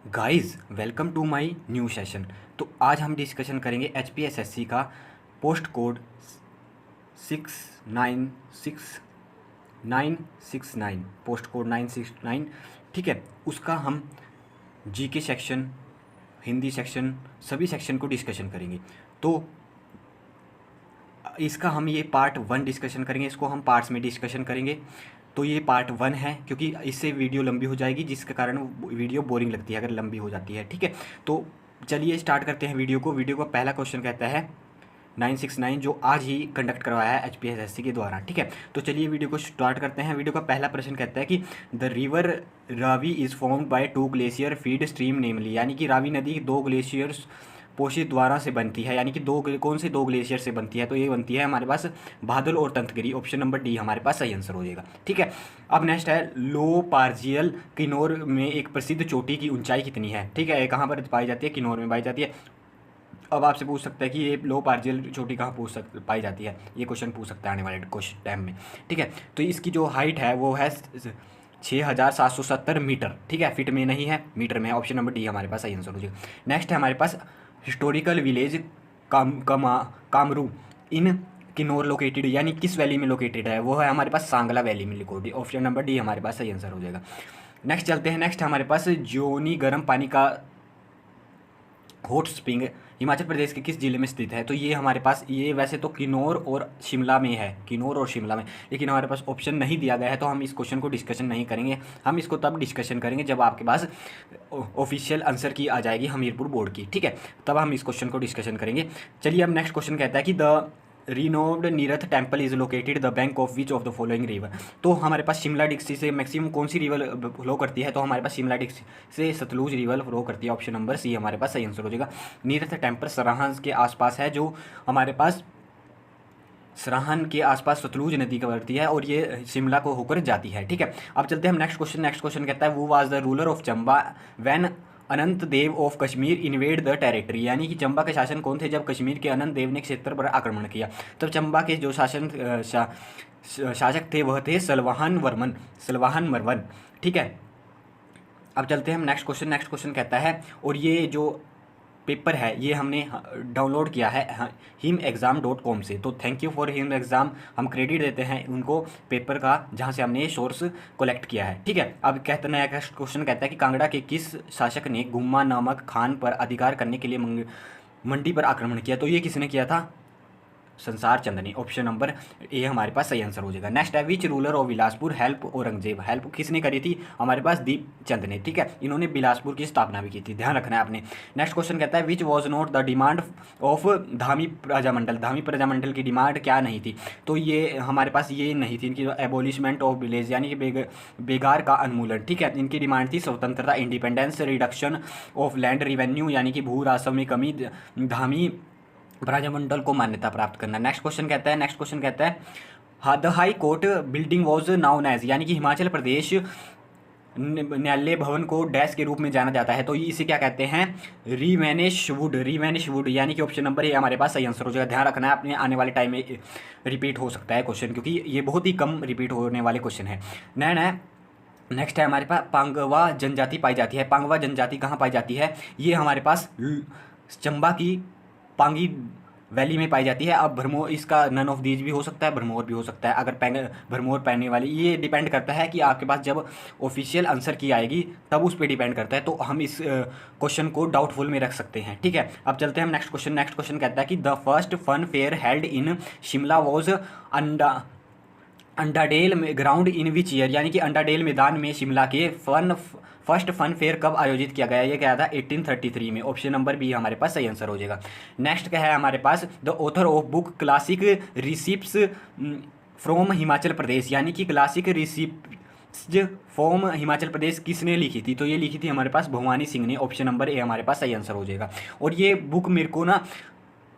Guys welcome to my new session. तो आज हम डिस्कशन करेंगे HPSSC का पोस्ट कोड 69669, पोस्ट कोड 969। ठीक है, उसका हम जीके सेक्शन, हिंदी सेक्शन, सभी सेक्शन को डिस्कशन करेंगे। तो इसका हम ये पार्ट 1 डिस्कशन करेंगे, इसको हम पार्ट्स में डिस्कशन करेंगे। तो ये पार्ट 1 है, क्योंकि इससे वीडियो लंबी हो जाएगी, जिसके कारण वीडियो बोरिंग लगती है अगर लंबी हो जाती है। ठीक है, तो चलिए स्टार्ट करते हैं वीडियो को। वीडियो का पहला क्वेश्चन कहता है 969, जो आज ही कंडक्ट करवाया है HPSSC के द्वारा। ठीक है, तो चलिए वीडियो को स्टार्ट करते हैं। वीडियो का पहला प्रश्न कहता है कि the river Ravi is formed by 2 glacier feed stream namely, यानी कि रावी नदी 2 ग्लेशियर्स पोषित द्वारा से बनती है, यानी कि कौन से 2 ग्लेशियर से बनती है? तो ये बनती है हमारे पास बादल और तंतगिरी। ऑप्शन नंबर डी हमारे पास सही आंसर हो जाएगा। ठीक है, अब नेक्स्ट है लो पार्जियल किन्नौर में एक प्रसिद्ध चोटी की ऊंचाई कितनी है? ठीक है, कहाँ पर पाई जाती है? किन्नौर में पाई जाती है। अब आपसे पूछ सकता है कि ये लो पार्जियल चोटी कहाँ पाई जाती है, ये क्वेश्चन पूछ सकता है आने वाले क्वेश्चन टाइम में। ठीक है, तो इसकी जो हाइट है वो है 6770 मीटर। ठीक है, फिट में नहीं है, मीटर में है। ऑप्शन नंबर डी हमारे पास सही आंसर हो जाएगा। नेक्स्ट है हमारे पास हिस्टोरिकल विलेज कामरू इन किन्नौर लोकेटेड, यानी किस वैली में लोकेटेड है? वो है हमारे पास सांगला वैली में लोकेटेड। ऑप्शन नंबर डी हमारे पास सही आंसर हो जाएगा। नेक्स्ट चलते हैं। नेक्स्ट हमारे पास जोनी गर्म पानी का हॉट स्प्रिंग हिमाचल प्रदेश के किस जिले में स्थित है? तो ये हमारे पास, ये वैसे तो किन्नौर और शिमला में है, किन्नौर और शिमला में, लेकिन हमारे पास ऑप्शन नहीं दिया गया है, तो हम इस क्वेश्चन को डिस्कशन नहीं करेंगे। हम इसको तब डिस्कशन करेंगे जब आपके पास ऑफिशियल आंसर की आ जाएगी हमीरपुर बोर्ड की। ठीक है, तब हम इस क्वेश्चन को डिस्कशन करेंगे। चलिए, अब नेक्स्ट क्वेश्चन कहता है कि the renovated Nirath temple is located the bank of which of the following river. तो हमारे पास शिमला डिस्ट्रिक्ट से मैक्सिमम कौन सी रिवर फ्लो करती है? तो हमारे पास शिमला डिस्ट्रिक्ट से सतलुज रिवर फ्लो करती है। ऑप्शन नंबर सी हमारे पास सही आंसर हो जाएगा। नीरथ टेम्पल सराहन के आसपास है, जो हमारे पास सराहन के आसपास सतलुज नदी का बढ़ती है, और ये शिमला को होकर जाती है। ठीक है, अब चलते हैं हम नेक्स्ट क्वेश्चन। नेक्स्ट क्वेश्चन कहता है वो was the ruler of Chamba when Anant Dev of Kashmir invaded the territory, यानी कि चंबा के शासन कौन थे जब कश्मीर के अनंत देव ने क्षेत्र पर आक्रमण किया? तब चंबा के जो शासक थे वह थे सलवाहन मरवन। ठीक है, अब चलते हैं हम नेक्स्ट क्वेश्चन। नेक्स्ट क्वेश्चन कहता है, और ये जो पेपर है ये हमने डाउनलोड किया है himexam.com से, तो thank you for him exam, हम क्रेडिट देते हैं उनको पेपर का जहाँ से हमने ये सोर्स कलेक्ट किया है। ठीक है, अब कहते हैं नया क्वेश्चन कहता है कि कांगड़ा के किस शासक ने गुम्मा नामक खान पर अधिकार करने के लिए मंडी पर आक्रमण किया? तो ये किसने किया था? संसार चंद ने। ऑप्शन नंबर ए हमारे पास सही आंसर हो जाएगा। नेक्स्ट है which ruler of Bilaspur help Aurangzeb. Help किसने करी थी? हमारे पास दीप चंद ने। ठीक है, इन्होंने बिलासपुर की स्थापना भी की थी, ध्यान रखना है आपने। नेक्स्ट क्वेश्चन कहता है which was not the demand of Dhami Prajamandal. Dhami Prajamandal की डिमांड क्या नहीं थी? तो ये हमारे पास ये नहीं थी, इनकी एबोलिशमेंट ऑफ विलेज, यानी कि बेगार का उन्मूलन। ठीक है, इनकी डिमांड थी स्वतंत्रता, independence, reduction of land revenue, यानी कि भू राजस्व में कमी, धामी प्रजामंडल को मान्यता प्राप्त करना। नेक्स्ट क्वेश्चन कहता है the high court building was known as, यानी कि हिमाचल प्रदेश न्यायालय भवन को डैश के रूप में जाना जाता है, तो इसे क्या कहते हैं? रिवेनिश वुड, यानी कि ऑप्शन नंबर ए हमारे पास सही आंसर हो जाएगा। ध्यान रखना है, अपने आने वाले टाइम में रिपीट हो सकता है क्वेश्चन, क्योंकि ये बहुत ही कम रिपीट होने वाले क्वेश्चन है। नेक्स्ट है हमारे पास पांगवा जनजाति पाई जाती है। पांगवा जनजाति कहाँ पाई जाती है? ये हमारे पास चंबा की पांगी वैली में पाई जाती है। अब भरमौर, इसका नन ऑफ दीज भी हो सकता है, भरमौर भी हो सकता है। अगर भरमौर पहनने वाली, ये डिपेंड करता है कि आपके पास जब ऑफिशियल आंसर की आएगी तब उस पर डिपेंड करता है, तो हम इस क्वेश्चन को डाउटफुल में रख सकते हैं। ठीक है, अब चलते हैं हम नेक्स्ट क्वेश्चन। नेक्स्ट क्वेश्चन कहता है कि the first fun fair held in Shimla was Annandale ground in which year, यानी कि अंडाडेल मैदान में शिमला के फर्स्ट फन फेयर कब आयोजित किया गया? ये क्या था? 1833 में। ऑप्शन नंबर बी हमारे पास सही आंसर हो जाएगा। नेक्स्ट क्या है हमारे पास? The author of book classic recipes from Himachal Pradesh, यानी कि classic recipes from Himachal Pradesh किसने लिखी थी? तो ये लिखी थी हमारे पास भवानी सिंह ने। ऑप्शन नंबर ए हमारे पास सही आंसर हो जाएगा। और ये बुक मेरे को ना,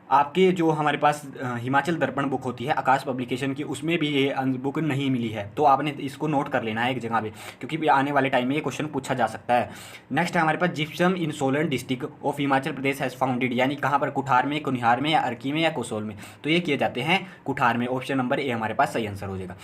आपके जो हमारे पास हिमाचल दर्पण बुक होती है आकाश पब्लिकेशन की, उसमें भी ये बुक नहीं मिली है, तो आपने इसको नोट कर लेना है एक जगह पे, क्योंकि आने वाले टाइम में ये क्वेश्चन पूछा जा सकता है। नेक्स्ट है हमारे पास gypsum in Solan district of Himachal Pradesh has founded, यानी कहाँ पर? कुठार में, कुनिहार में, या अर्की में, या कसोल में? तो ये किए जाते हैं कुठार में। ऑप्शन नंबर ए हमारे पास सही आंसर हो जाएगा।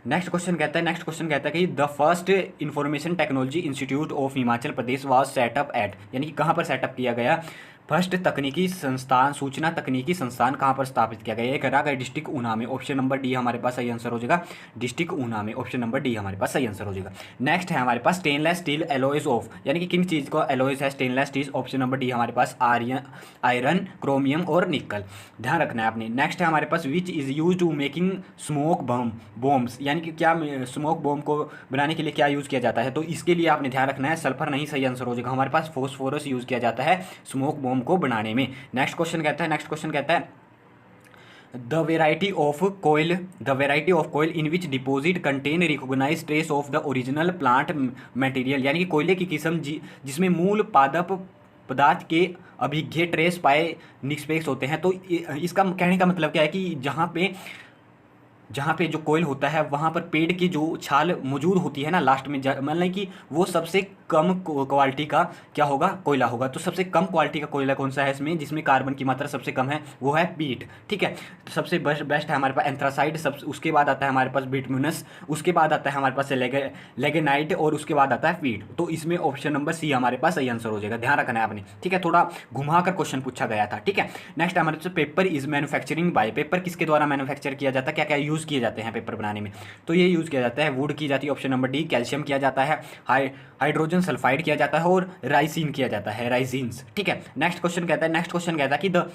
नेक्स्ट क्वेश्चन कहता है कि the first information technology institute of Himachal Pradesh was set up at, यानी कि कहाँ पर सेटअप किया गया। फर्स्ट तकनीकी संस्थान, सूचना तकनीकी संस्थान कहाँ पर स्थापित किया गया। एक करा गया डिस्ट्रिक्ट ऊना में, ऑप्शन नंबर डी हमारे पास सही आंसर हो जाएगा। डिस्ट्रिक्ट ऊना में, ऑप्शन नंबर डी हमारे पास सही आंसर हो जाएगा। नेक्स्ट है हमारे पास स्टेनलेस स्टील एलॉयज ऑफ, यानी कि किन चीज़ को एलॉयज है stainless steel, option number D हमारे पास आयरन, क्रोमियम और निकल, ध्यान रखना है आपने। नेक्स्ट है हमारे पास which is use to making smoke bombs, यानी कि क्या स्मोक बॉम्ब को बनाने के लिए क्या यूज़ किया जाता है। तो इसके लिए आपने ध्यान रखना है सल्फर नहीं सही आंसर हो जाएगा। हमारे पास फॉस्फोरस यूज़ किया जाता है स्मोक बॉम्ब को बनाने में। नेक्स्ट क्वेश्चन कहता है the variety of coal in which deposit contain recognize trace of the original plant material, यानी कि कोयले की किस्म जिसमें मूल पादप पदार्थ के अभिज्ञ ट्रेस पाए निष्पेक्ष होते हैं। तो इसका कहने का मतलब क्या है कि जहाँ पे जो कोयल होता है वहाँ पर पेड़ की जो छाल मौजूद होती है ना लास्ट में, मतलब कि वो सबसे कम क्वालिटी का क्या होगा, कोयला होगा। तो सबसे कम क्वालिटी का कोयला कौन सा है इसमें, जिसमें कार्बन की मात्रा सबसे कम है, वो है पीट, ठीक है। तो सबसे बेस्ट है हमारे पास एंथ्रासाइड, उसके बाद आता है हमारे पास बिटुमिनस, उसके बाद आता है हमारे पास लेगेनाइट और उसके बाद आता है पीट। तो इसमें ऑप्शन नंबर सी हमारे पास सही आंसर हो जाएगा, ध्यान रखना है आपने, ठीक है। थोड़ा घुमा कर क्वेश्चन पूछा गया था, ठीक है। नेक्स्ट हमारे पास paper is manufacturing by, paper किसके द्वारा मैन्युफैक्चर किया जाता है, क्या क्या यूज़ किए जाते हैं पेपर बनाने में। तो ये यूज़ किया जाता है वुड की जाती है, ऑप्शन नंबर डी, कैल्शियम किया जाता है, हाइड्रोजन सल्फाइड किया जाता है और राइसिन किया जाता है, राइसिन्स, ठीक है। नेक्स्ट क्वेश्चन कहता है कि the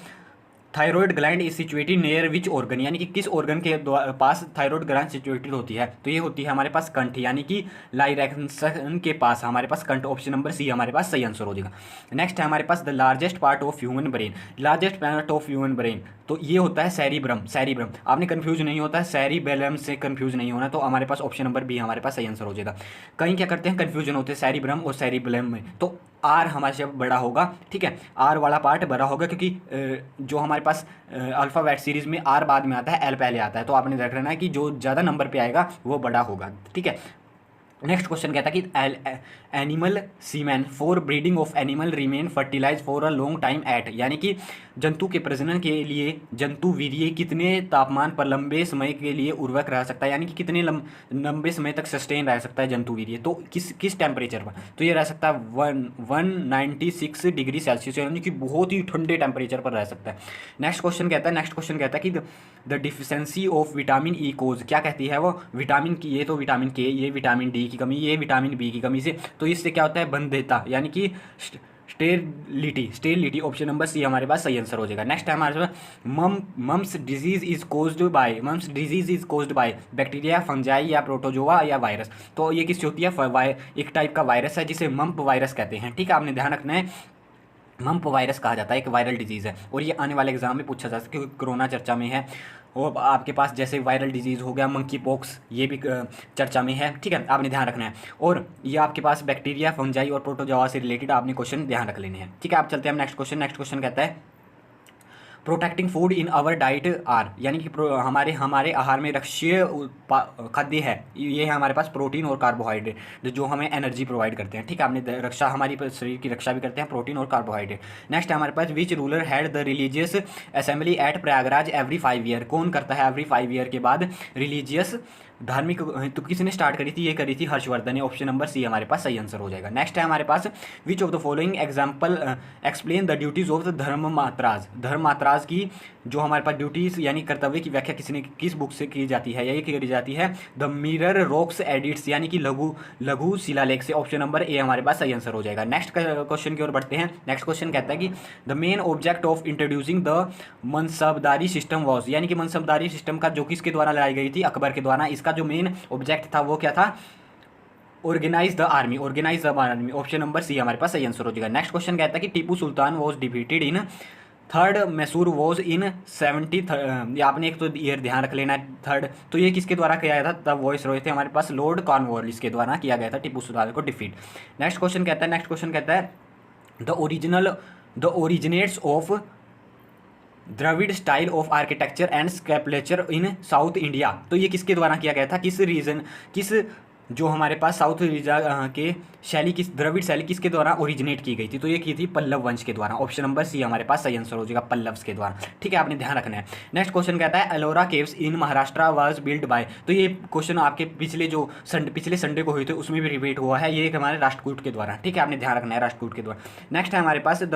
thyroid gland is situated near which organ, यानी कि किस ऑर्गन के पास थायरॉयड ग्लैंड सिचुएटेड होती है। तो ये होती है हमारे पास कंठ, यानी कि लाइरेक्शन के पास हमारे पास कंठ, ऑप्शन नंबर सी हमारे पास सही आंसर हो जाएगा। नेक्स्ट है हमारे पास the largest part of human brain, तो ये होता है सेरिब्रम। आपने कंफ्यूज नहीं होता है, सेरिबेलम से कंफ्यूज नहीं होना, तो हमारे पास ऑप्शन नंबर बी हमारे पास सही आंसर हो जाएगा। कहीं क्या करते हैं कंफ्यूजन होते हैं सेरिब्रम और सेरिबेलम में, तो आर हमारे से बड़ा होगा, ठीक है, आर वाला पार्ट बड़ा होगा, क्योंकि जो हमारे पास अल्फ़ाबेट सीरीज़ में आर बाद में आता है, एल पहले आता है। तो आपने देख रखना है कि जो ज़्यादा नंबर पे आएगा वो बड़ा होगा, ठीक है। नेक्स्ट क्वेश्चन कहता है कि animal semen for breeding of animal remain fertilize for a long time at, यानी कि जंतु के प्रजनन के लिए जंतु वीर्य कितने तापमान पर लंबे समय के लिए उर्वरक रह सकता है, यानी कि कितने लंबे समय तक सस्टेन रह सकता है जंतु वीर्य। तो किस टेम्परेचर पर, तो ये रह सकता है 196 डिग्री सेल्सियस, यानी कि बहुत ही ठंडे टेम्परेचर पर रह सकता है। नेक्स्ट क्वेश्चन कहता है कि the deficiency of vitamin E cause, क्या कहती है वो, विटामिन की, ये तो विटामिन के, ये विटामिन डी की कमी, ये विटामिन बी की कमी से, तो इससे क्या होता है बंध्यता, यानी कि स्टेरिलिटी, ऑप्शन नंबर सी हमारे पास सही आंसर हो जाएगा। नेक्स्ट है हमारे पास mumps disease is caused by bacteria, fungi या प्रोटोजोआ या वायरस। तो ये किससे होती है, एक टाइप का वायरस है जिसे मम्प वायरस कहते हैं, ठीक है। आपने ध्यान रखना है, मम्प वायरस कहा जाता है, एक वायरल डिजीज़ है, और ये आने वाले एग्जाम में पूछा जा सकता है क्योंकि कोरोना चर्चा में है। और आपके पास जैसे वायरल डिजीज़ हो गया मंकी पॉक्स, ये भी चर्चा में है, ठीक है, आपने ध्यान रखना है। और ये आपके पास बैक्टीरिया, फंजाई और प्रोटोजोआ से रिलेटेड आपने क्वेश्चन ध्यान रख लेने हैं, ठीक है। आप चलते हैं नेक्स्ट क्वेश्चन कहता है protecting food in our diet are, यानी कि हमारे आहार में रक्षीय खाद्य है, ये है हमारे पास प्रोटीन और कार्बोहाइड्रेट जो हमें एनर्जी प्रोवाइड करते हैं, ठीक है। आपने रक्षा, हमारी शरीर की रक्षा भी करते हैं प्रोटीन और कार्बोहाइड्रेट। नेक्स्ट है हमारे पास which ruler had the religious assembly at Prayagraj every 5 year, कौन करता है एवरी 5 ईयर के बाद रिलीजियस धार्मिक, तो किसने स्टार्ट करी थी, ये करी थी हर्षवर्धन ने, ऑप्शन नंबर सी हमारे पास सही आंसर हो जाएगा। नेक्स्ट है हमारे पास which of the following example explain the duties of the Dharmamatras की जो हमारे पास ड्यूटीज यानी कर्तव्य की व्याख्या किस बुक से की जाती है, या ये की जाती है द मिरर रॉक्स एडिट्स, यानी कि लघु शिलालेख से, ऑप्शन नंबर ए हमारे पास सही आंसर हो जाएगा। नेक्स्ट क्वेश्चन की ओर बढ़ते हैं। नेक्स्ट क्वेश्चन कहता है कि the main object of introducing the मनसबदारी system was, यानी कि मनसबदारी सिस्टम का जो किसके द्वारा लाई गई थी, अकबर के द्वारा। इसका जो मेन ऑब्जेक्ट था वो क्या था, organize the army, option number C हमारे पास सही आंसर हो जाएगा। नेक्स्ट क्वेश्चन कहता है कि Tipu Sultan was defeated in third Mysore was in 70, आपने एक तो ईयर ध्यान रख लेना है, थर्ड, तो ये किसके द्वारा किया गया था, तब वॉइस रॉय थे हमारे पास लॉर्ड कॉर्नवालिस के द्वारा किया गया था टीपू सुल्तान को डिफीट। नेक्स्ट क्वेश्चन कहता है the originates of Dravida style of architecture and sculpture in south India, तो ये किसके द्वारा किया गया था, किस जो हमारे पास साउथ के शैली किस द्रविड़ शैली किसके द्वारा ओरिजिनेट की गई थी, तो ये की थी पल्लव वंश के द्वारा। ऑप्शन नंबर सी हमारे पास सही आंसर हो जाएगा, पल्लव्स के द्वारा। ठीक है, आपने ध्यान रखना है। नेक्स्ट क्वेश्चन कहता है Ellora caves in Maharashtra was build by, तो ये क्वेश्चन आपके पिछले संडे को हुए थे उसमें भी रिपीट हुआ है, ये एक हमारे राष्ट्रकूट के द्वारा। ठीक है, आपने ध्यान रखना है, राष्ट्रकूट के द्वारा। नेक्स्ट है हमारे पास द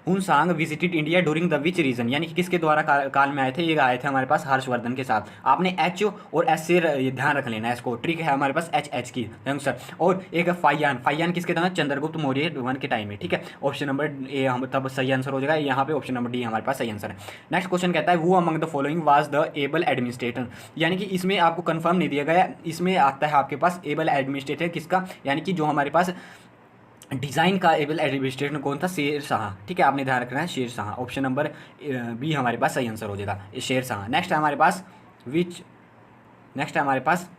हुन सांग visited India during the which region, यानी कि किसके द्वारा काल में आए थे, ये आए थे हमारे पास हर्षवर्धन के साथ। आपने एच और एस से ध्यान रख लेना है इसको। ट्रिक है हमारे पास एच की सर। और एक फाइयान किसके द्वारा, चंद्रगुप्त मौर्य वन के टाइम में। ठीक है, ऑप्शन नंबर ए हम तब सही आंसर हो जाएगा यहाँ पे, ऑप्शन नंबर डी हमारे पास सही आंसर है। नेक्स्ट क्वेश्चन कहता है वो among the following was the able administrator, यानी कि इसमें आपको कंफर्म नहीं दिया गया, इसमें आता है आपके पास एबल एडमिनिस्ट्रेटर किसका, यानी कि जो हमारे पास डिज़ाइन का एबल एडमिनिस्ट्रेटर कौन था, शेर शाह। ठीक है, आपने ध्यान रखना है, Sher Shah. Option number B हमारे पास सही आंसर हो जाएगा, शेर शाह। नेक्स्ट है हमारे पास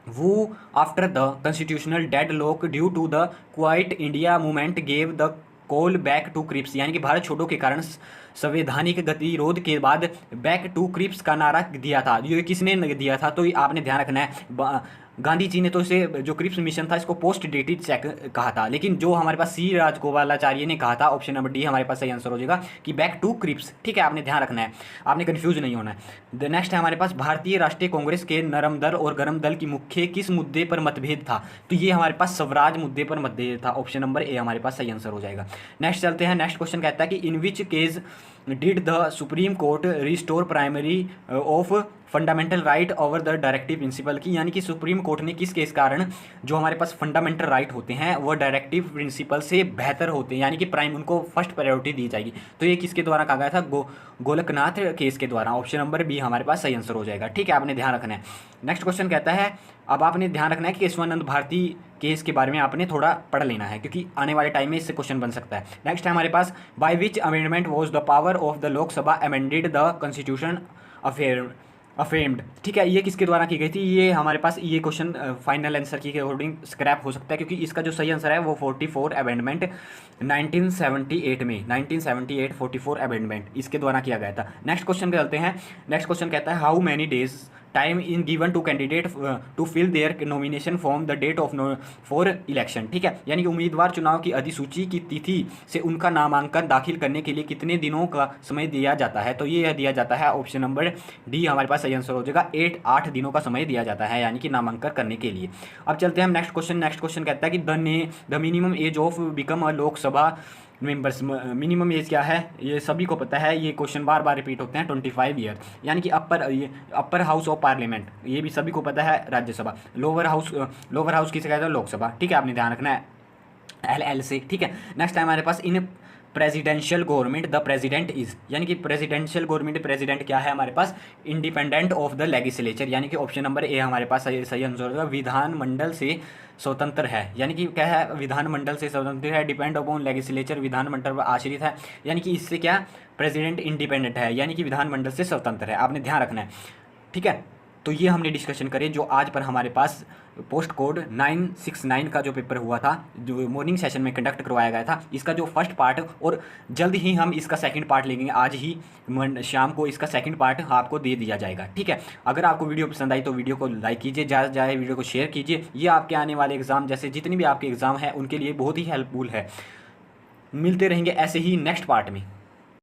वो after the constitutional deadlock due to the quit India movement gave the call back to Cripps, यानी कि भारत छोड़ो के कारण संवैधानिक गतिरोध के बाद बैक टू क्रिप्स का नारा दिया था। ये किसने दिया था, तो आपने ध्यान रखना है, गांधी जी ने तो इसे जो क्रिप्स मिशन था इसको पोस्ट डेटेड चेक कहा था, लेकिन जो हमारे पास सी राजगोपालाचार्य ने कहा था, ऑप्शन नंबर डी हमारे पास सही आंसर हो जाएगा कि बैक टू क्रिप्स। ठीक है, आपने ध्यान रखना है, आपने कंफ्यूज नहीं होना है। द नेक्स्ट है हमारे पास भारतीय राष्ट्रीय कांग्रेस के नरम दल और गरम दल की मुख्य किस मुद्दे पर मतभेद था, तो ये हमारे पास स्वराज मुद्दे पर मतभेद था। ऑप्शन नंबर ए हमारे पास सही आंसर हो जाएगा। नेक्स्ट चलते हैं, नेक्स्ट क्वेश्चन कहता है कि in which case did the Supreme Court restore primary of fundamental right over the directive principle की, यानी कि सुप्रीम कोर्ट ने किस केस कारण जो हमारे पास फंडामेंटल राइट होते हैं वो डायरेक्टिव प्रिंसिपल से बेहतर होते हैं, यानी कि प्राइम उनको फर्स्ट प्रायोरिटी दी जाएगी, तो ये किसके द्वारा कहा गया था, गोलकनाथ केस के द्वारा। ऑप्शन नंबर बी हमारे पास सही आंसर हो जाएगा। ठीक है, आपने ध्यान रखना है। नेक्स्ट क्वेश्चन कहता है, अब आपने ध्यान रखना है कि केशवानंद भारती केस के बारे में आपने थोड़ा पढ़ लेना है, क्योंकि आने वाले टाइम में इससे क्वेश्चन बन सकता है। नेक्स्ट है हमारे पास by which amendment was the power of the Lok Sabha amended the constitution affirmed. ठीक है, ये किसके द्वारा की गई थी, ये हमारे पास ये क्वेश्चन फाइनल आंसर की अकॉर्डिंग स्क्रैप हो सकता है, क्योंकि इसका जो सही आंसर है वो 44 अमेंडमेंट 1978 में 1978 44 अमेंडमेंट इसके द्वारा किया गया था। नेक्स्ट क्वेश्चन पे चलते हैं। नेक्स्ट क्वेश्चन कहता है how many days time in given to candidate to fill their nomination form the date of for election. ठीक है, यानी कि उम्मीदवार चुनाव की अधिसूची की तिथि से उनका नामांकन दाखिल करने के लिए कितने दिनों का समय दिया जाता है, तो ये दिया जाता है, ऑप्शन नंबर डी हमारे पास सही आंसर हो जाएगा, 8 दिनों का समय दिया जाता है, यानी कि नामांकन करने के लिए। अब चलते हैं हम नेक्स्ट क्वेश्चन। नेक्स्ट क्वेश्चन कहता है कि the minimum age of become a Lok Sabha members, minimum age क्या है, ये सभी को पता है, ये क्वेश्चन बार बार रिपीट होते हैं, 25 ईयर, यानी कि अपर हाउस ऑफ पार्लियामेंट, ये भी सभी को पता है, राज्यसभा। लोअर हाउस किसे कहते हैं, लोकसभा। ठीक है, आपने ध्यान रखना है, LL से। ठीक है, नेक्स्ट है हमारे पास in presidential government the president is, यानी कि प्रेसिडेंशियल गवर्नमेंट प्रेसिडेंट क्या है हमारे पास, इंडिपेंडेंट ऑफ द लेजिस्लेचर, यानी कि ऑप्शन नंबर ए हमारे पास सही आंसर होगा, विधानमंडल से स्वतंत्र है, यानी कि क्या है, विधानमंडल से स्वतंत्र है, डिपेंड अपॉन लेजिस्लेचर, विधानमंडल पर आश्रित है, यानी कि इससे क्या प्रेसिडेंट इंडिपेंडेंट है, यानी कि विधानमंडल से स्वतंत्र है, आपने ध्यान रखना है। ठीक है, तो ये हमने डिस्कशन करी जो आज पर हमारे पास पोस्ट कोड 969 का जो पेपर हुआ था, जो मॉर्निंग सेशन में कंडक्ट करवाया गया था, इसका जो फर्स्ट पार्ट, और जल्द ही हम इसका सेकंड पार्ट लेंगे, आज ही शाम को इसका सेकंड पार्ट आपको दे दिया जाएगा। ठीक है, अगर आपको वीडियो पसंद आई तो वीडियो को लाइक कीजिए, ज़्यादा से ज़्यादा वीडियो को शेयर कीजिए, ये आपके आने वाले एग्ज़ाम जैसे जितने भी आपके एग्ज़ाम हैं उनके लिए बहुत ही हेल्पफुल है। मिलते रहेंगे ऐसे ही नेक्स्ट पार्ट में।